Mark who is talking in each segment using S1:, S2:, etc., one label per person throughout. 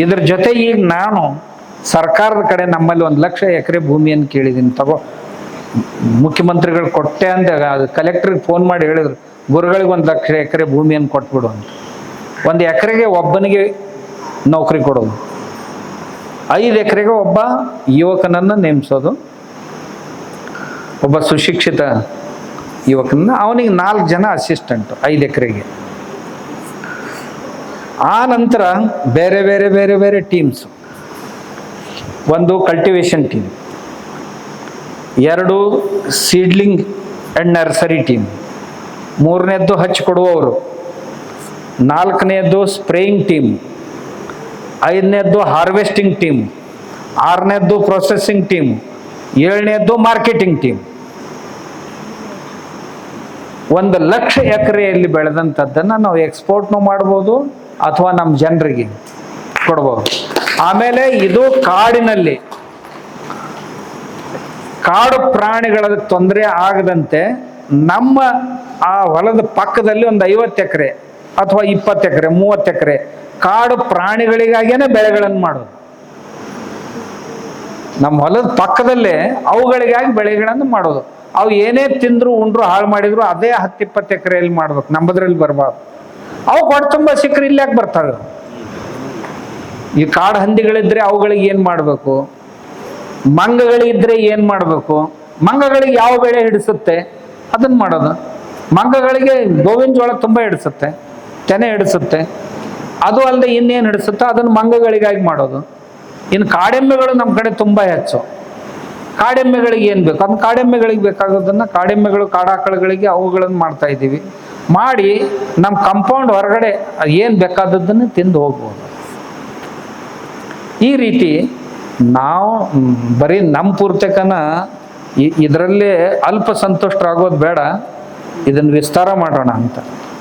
S1: ಇದ್ರ ಜೊತೆ ಈಗ ನಾನು ಸರ್ಕಾರದ ಕಡೆ ನಮ್ಮಲ್ಲಿ 1 ಲಕ್ಷ ಎಕರೆ ಭೂಮಿಯನ್ನು ಕೇಳಿದ್ದೀನಿ, ತಗೋ ಮುಖ್ಯಮಂತ್ರಿಗಳು ಕೊಟ್ಟೆ ಅಂತ ಅದು ಕಲೆಕ್ಟ್ರಿಗೆ ಫೋನ್ ಮಾಡಿ ಹೇಳಿದ್ರು, ಗುರುಗಳಿಗೆ 1 ಲಕ್ಷ ಎಕರೆ ಭೂಮಿಯನ್ನು ಕೊಟ್ಬಿಡು ಅಂತ. 1 ಎಕರೆಗೆ ಒಬ್ಬನಿಗೆ ನೌಕರಿ ಕೊಡೋದು, 5 ಎಕರೆಗೆ ಒಬ್ಬ ಯುವಕನನ್ನು ನೇಮಿಸೋದು, ಒಬ್ಬ ಸುಶಿಕ್ಷಿತ ಯುವಕನ, ಅವನಿಗೆ 4 ಜನ ಅಸಿಸ್ಟೆಂಟ್ 5 ಎಕರೆಗೆ. ಆ ನಂತರ ಬೇರೆ ಬೇರೆ ಬೇರೆ ಬೇರೆ ಟೀಮ್ಸು, ಒಂದು cultivation team, 2 seedling and nursery team, 3ನೇದ್ದು ಹಚ್ಚಿಕೊಡುವವರು, 4ನೇದ್ದು ಸ್ಪ್ರೇಯಿಂಗ್ ಟೀಮ್, 5ನೇದ್ದು ಹಾರ್ವೆಸ್ಟಿಂಗ್ ಟೀಮ್, 6ನೇದ್ದು ಪ್ರೊಸೆಸಿಂಗ್ ಟೀಮ್, 7ನೇದ್ದು ಮಾರ್ಕೆಟಿಂಗ್ ಟೀಮ್. 1 ಲಕ್ಷ ಎಕರೆಯಲ್ಲಿ ಬೆಳೆದಂಥದ್ದನ್ನು ನಾವು ಎಕ್ಸ್ಪೋರ್ಟ್ನೂ ಮಾಡ್ಬೋದು ಅಥವಾ ನಮ್ಮ ಜನರಿಗೆ ಕೊಡ್ಬೋದು. ಆಮೇಲೆ ಇದು ಕಾಡಿನಲ್ಲಿ ಕಾಡು ಪ್ರಾಣಿಗಳ ತೊಂದರೆ ಆಗದಂತೆ ನಮ್ಮ ಆ ಹೊಲದ ಪಕ್ಕದಲ್ಲಿ ಒಂದು 50 ಎಕರೆ ಅಥವಾ 20 ಎಕರೆ 30 ಎಕರೆ ಕಾಡು ಪ್ರಾಣಿಗಳಿಗಾಗೇನೆ ಬೆಳೆಗಳನ್ನು ಮಾಡೋದು. ನಮ್ಮ ಹೊಲದ ಪಕ್ಕದಲ್ಲೇ ಅವುಗಳಿಗಾಗಿ ಬೆಳೆಗಳನ್ನು ಮಾಡೋದು. ಅವು ಏನೇ ತಿಂದ್ರು ಉಂಡ್ರು ಹಾಳು ಮಾಡಿದ್ರು ಅದೇ 10-20 ಎಕರೆಯಲ್ಲಿ ಮಾಡ್ಬೇಕು, ನಮ್ಮದ್ರಲ್ಲಿ ಬರಬಾರ್ದು. ಅವು ಕೊಡ ತುಂಬ ಸಿಕ್ಕರೆ ಇಲ್ಲಿ ಯಾಕೆ ಬರ್ತಾವೆ? ಈ ಕಾಡು ಹಂದಿಗಳಿದ್ರೆ ಅವುಗಳಿಗೆ ಏನು ಮಾಡಬೇಕು, ಮಂಗಗಳಿದ್ರೆ ಏನು ಮಾಡಬೇಕು, ಮಂಗಗಳಿಗೆ ಯಾವ ಬೆಳೆ ಹಿಡಿಸುತ್ತೆ ಅದನ್ನು ಮಾಡೋದು. ಮಂಗಗಳಿಗೆ ಗೋವಿನ ಜೋಳ ತುಂಬ ಹಿಡಿಸುತ್ತೆ, ತೆನೆ ಹಿಡಿಸುತ್ತೆ, ಅದು ಅಲ್ಲದೆ ಇನ್ನೇನು ಹಿಡಿಸುತ್ತೋ ಅದನ್ನು ಮಂಗಗಳಿಗಾಗಿ ಮಾಡೋದು. ಇನ್ನು ಕಾಡೆಮ್ಮೆಗಳು ನಮ್ಮ ಕಡೆ ತುಂಬ ಹೆಚ್ಚು. ಕಾಡೆಮ್ಮೆಗಳಿಗೆ ಏನು ಬೇಕು ಅದನ್ನು ಕಾಡೆಮ್ಮೆಗಳಿಗೆ ಬೇಕಾಗೋದನ್ನು ಕಾಡೆಮ್ಮೆಗಳು ಕಾಡಾಕಳುಗಳಿಗೆ ಅವುಗಳನ್ನು ಮಾಡ್ತಾ ಇದ್ದೀವಿ. ಮಾಡಿ ನಮ್ಮ ಕಂಪೌಂಡ್ ಹೊರಗಡೆ ಏನು ಬೇಕಾದದ್ದನ್ನು ತಿಂದು ಹೋಗ್ಬೋದು. ಈ ರೀತಿ ನಾವು ಬರೀ ನಮ್ಮ ಪೂರ್ತಕನ ಇದರಲ್ಲೇ ಅಲ್ಪ ಸಂತುಷ್ಟರಾಗೋದು ಬೇಡ, ಇದನ್ನು ವಿಸ್ತಾರ ಮಾಡೋಣ ಅಂತ.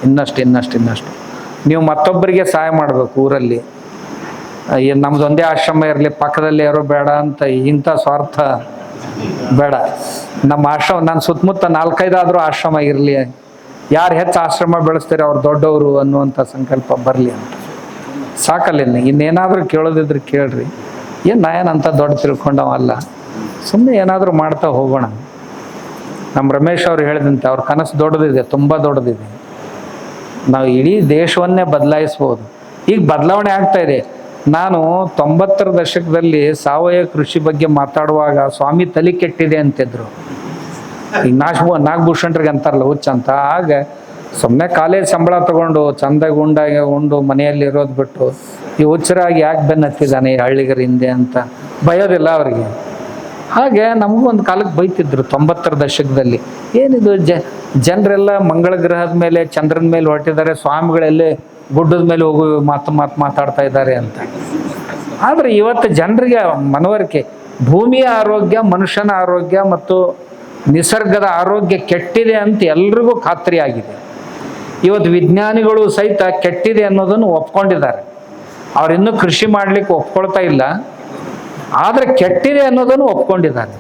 S1: ಇನ್ನಷ್ಟು ನೀವು ಮತ್ತೊಬ್ಬರಿಗೆ ಸಹಾಯ ಮಾಡಬೇಕು. ಊರಲ್ಲಿ ನಮ್ದು ಒಂದೇ ಆಶ್ರಮ ಇರಲಿ, ಪಕ್ಕದಲ್ಲಿ ಯಾರೋ ಬೇಡ ಅಂತ ಇಂಥ ಸ್ವಾರ್ಥ ಬೇಡ. ನಮ್ಮ ಆಶ್ರಮ, ನನ್ನ ಸುತ್ತಮುತ್ತ 4-5 ಆದರೂ ಆಶ್ರಮ ಇರಲಿ, ಯಾರು ಹೆಚ್ಚು ಆಶ್ರಮ ಬೆಳೆಸ್ತಾರೆ ಅವ್ರು ದೊಡ್ಡವರು ಅನ್ನುವಂಥ ಸಂಕಲ್ಪ ಬರಲಿ ಅಂತ ಸಾಕಲ್ಲ. ಇನ್ನೇನಾದರೂ ಕೇಳೋದಿದ್ರೆ ಕೇಳ್ರಿ. ನಾನೇನಂತ ದೊಡ್ಡ ತಿಳ್ಕೊಂಡವಲ್ಲ, ಸುಮ್ಮನೆ ಏನಾದರೂ ಮಾಡ್ತಾ ಹೋಗೋಣ. ನಮ್ಮ ರಮೇಶ್ ಅವ್ರು ಹೇಳಿದಂತೆ ಅವ್ರ ಕನಸು ದೊಡ್ಡದಿದೆ, ತುಂಬ ದೊಡ್ಡದಿದೆ. ನಾವು ಇಡೀ ದೇಶವನ್ನೇ ಬದಲಾಯಿಸ್ಬೋದು. ಈಗ ಬದಲಾವಣೆ ಆಗ್ತಾ ಇದೆ. ನಾನು 90ರ ದಶಕದಲ್ಲಿ ಸಾವಯವ ಕೃಷಿ ಬಗ್ಗೆ ಮಾತಾಡುವಾಗ ಸ್ವಾಮಿ ತಲೆ ಕೆಟ್ಟಿದೆ ಅಂತಿದ್ರು. ಈಗ ನಾಗಭೂಷಣ್ರಿಗೆ ಅಂತಾರಲ್ಲ ಹುಚ್ಚ ಅಂತ. ಆಗ ಸುಮ್ಮನೆ ಕಾಲೇಜ್ ಸಂಬಳ ತಗೊಂಡು ಚಂದಾಗಿ ಉಂಡು ಮನೆಯಲ್ಲಿ ಇರೋದು ಬಿಟ್ಟು ಈ ಹುಚ್ಚರಾಗಿ ಯಾಕೆ ಬೆನ್ನತ್ತಿದ್ದಾನೆ ಈ ಹಳ್ಳಿಗರ ಹಿಂದೆ ಅಂತ ಭಯೋದಿಲ್ಲ ಅವರಿಗೆ. ಹಾಗೆ ನಮಗೂ ಒಂದು ಕಾಲಕ್ಕೆ ಬೈತಿದ್ರು 90ರ ದಶಕದಲ್ಲಿ, ಏನಿದು ಜನರೆಲ್ಲ ಮಂಗಳ ಗ್ರಹದ ಮೇಲೆ ಚಂದ್ರನ ಮೇಲೆ ಹೊರಟಿದ್ದಾರೆ, ಸ್ವಾಮಿಗಳಲ್ಲೇ ಗುಡ್ಡದ ಮೇಲೆ ಹೋಗಿ ಮಾತಾಡ್ತಾ ಇದ್ದಾರೆ ಅಂತ. ಆದರೆ ಇವತ್ತು ಜನರಿಗೆ ಮನವರಿಕೆ, ಭೂಮಿಯ ಆರೋಗ್ಯ, ಮನುಷ್ಯನ ಆರೋಗ್ಯ ಮತ್ತು ನಿಸರ್ಗದ ಆರೋಗ್ಯ ಕೆಟ್ಟಿದೆ ಅಂತ ಎಲ್ರಿಗೂ ಖಾತ್ರಿ ಆಗಿದೆ. ಇವತ್ತು ವಿಜ್ಞಾನಿಗಳು ಸಹಿತ ಕೆಟ್ಟಿದೆ ಅನ್ನೋದನ್ನು ಒಪ್ಕೊಂಡಿದ್ದಾರೆ. ಅವರಿನ್ನೂ ಕೃಷಿ ಮಾಡಲಿಕ್ಕೆ ಒಪ್ಕೊಳ್ತಾ ಇಲ್ಲ, ಆದರೆ ಕೆಟ್ಟಿದೆ ಅನ್ನೋದನ್ನು ಒಪ್ಕೊಂಡಿದ್ದಾರೆ.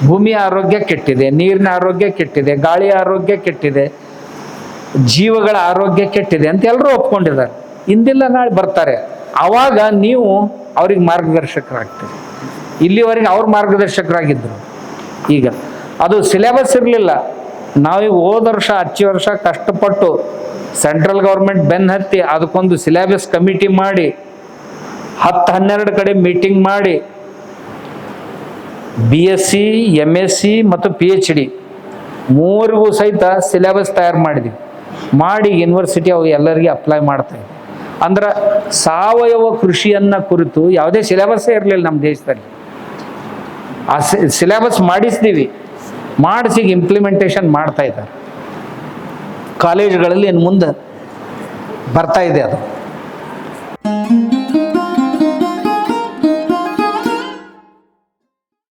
S1: ಭೂಮಿಯ ಆರೋಗ್ಯ ಕೆಟ್ಟಿದೆ, ನೀರಿನ ಆರೋಗ್ಯ ಕೆಟ್ಟಿದೆ, ಗಾಳಿಯ ಆರೋಗ್ಯ ಕೆಟ್ಟಿದೆ, ಜೀವಗಳ ಆರೋಗ್ಯ ಕೆಟ್ಟಿದೆ ಅಂತ ಎಲ್ಲರೂ ಒಪ್ಕೊಂಡಿದ್ದಾರೆ. ಇಂದಿಲ್ಲ ನಾಳೆ ಬರ್ತಾರೆ, ಆವಾಗ ನೀವು ಅವ್ರಿಗೆ ಮಾರ್ಗದರ್ಶಕರಾಗ್ತೀರಿ. ಇಲ್ಲಿವರೆಗೆ ಅವ್ರ ಮಾರ್ಗದರ್ಶಕರಾಗಿದ್ದರು. ಈಗ ಅದು ಸಿಲೆಬಸ್ ಇರಲಿಲ್ಲ. ನಾವೀಗ ಹೋದ ವರ್ಷ ಹಚ್ಚಿ ವರ್ಷ ಕಷ್ಟಪಟ್ಟು ಸೆಂಟ್ರಲ್ ಗೌರ್ಮೆಂಟ್ ಬೆನ್ನತ್ತಿ ಅದಕ್ಕೊಂದು ಸಿಲೆಬಸ್ ಕಮಿಟಿ ಮಾಡಿ 10-12 ಕಡೆ ಮೀಟಿಂಗ್ ಮಾಡಿ BSc MSc ಮತ್ತು PhD 3ಗೂ ಸಹಿತ ಸಿಲೆಬಸ್ ತಯಾರು ಮಾಡಿದ್ವಿ. ಮಾಡಿ ಯೂನಿವರ್ಸಿಟಿ ಅವು ಎಲ್ಲರಿಗೆ ಅಪ್ಲೈ ಮಾಡ್ತಾ ಇದ್ವಿ. ಅಂದ್ರೆ ಸಾವಯವ ಕೃಷಿಯನ್ನ ಕುರಿತು ಯಾವುದೇ ಸಿಲೆಬಸ್ಸೇ ಇರಲಿಲ್ಲ ನಮ್ಮ ದೇಶದಲ್ಲಿ. ಆ ಸಿಲೆಬಸ್ ಮಾಡಿಸ್ತೀವಿ, ಮಾಡಿಸಿ ಇಂಪ್ಲಿಮೆಂಟೇಷನ್ ಮಾಡ್ತಾ ಇದ್ದಾರೆ. ಕಾಲೇಜುಗಳಲ್ಲಿ ಇನ್ನು ಮುಂದೆ ಬರ್ತಾ ಇದೆ ಅದು.